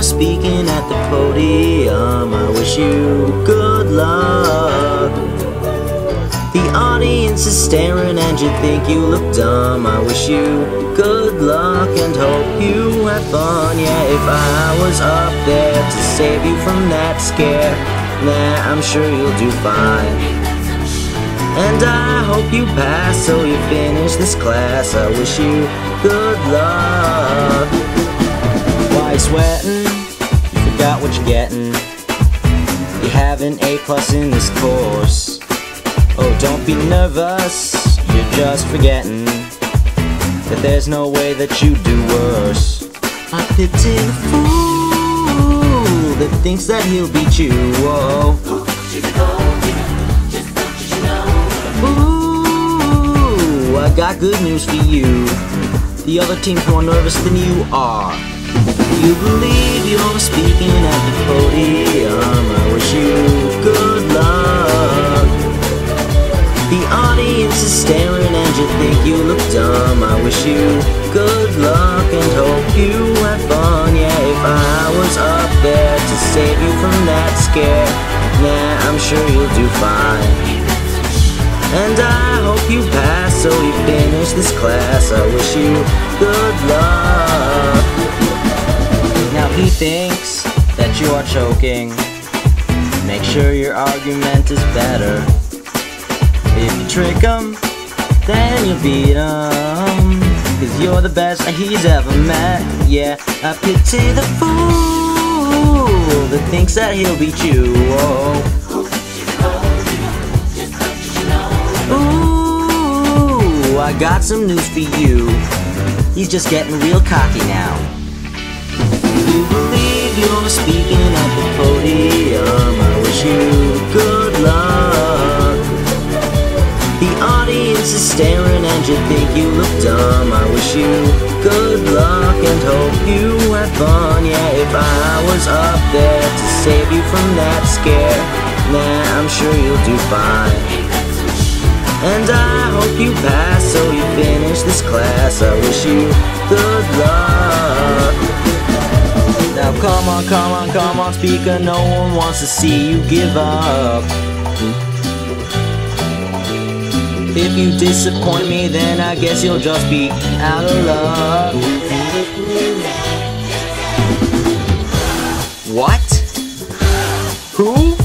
speaking at the podium, I wish you good luck. The audience is staring and you think you look dumb. I wish you good luck and hope you have fun. Yeah, if I was up there to save you from that scare, nah, I'm sure you'll do fine. And I hope you pass so you finish this class. I wish you good luck. Why you sweating? You forgot what you're getting. You have an A+ in this course. Oh, don't be nervous, you're just forgetting that there's no way that you do worse. I pity the fool that thinks that he'll beat you. Whoa. Ooh, I got good news for you. The other team's more nervous than you are. You believe you're speaking at the podium. I wish you good luck. The audience is staring and you think you look dumb. I wish you good luck and hope you have fun. Yeah, if I was up there to save you from that scare, nah, I'm sure you'll do fine. And I hope you pass so you finish this class. I wish you good luck. Now he thinks that you are choking. Make sure your argument is better. If you trick him, then you'll beat him, 'cause you're the best that he's ever met. Yeah, I pity the fool that thinks that he'll beat you. Whoa. Ooh, I got some news for you. He's just getting real cocky now. You believe you're speaking at the podium. I wish you good luck. The audience is staring and you think you look dumb. I wish you good luck and hope you have fun. Yeah, if I was up there to save you from that scare, nah, I'm sure you'll do fine. And I hope you pass so you finish this class. I wish you good luck. Now come on, speaker, no one wants to see you give up. If you disappoint me, then I guess you'll just be out of luck. What? Who?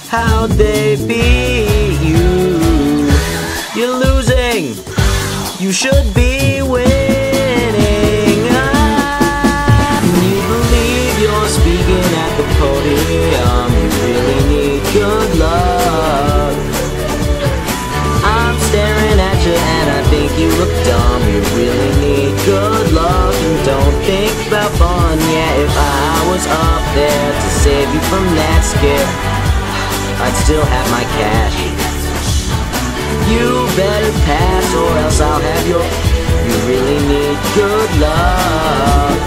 How'd they beat you? You're losing. You should be winning. You believe you're speaking at the podium. You really need good luck. I'm staring at you and I think you look dumb. You really need good luck and don't think about fun. Yeah, if I was up there to save you from that scare, I'd still have my cash. You better pass or else I'll have your. You really need good luck.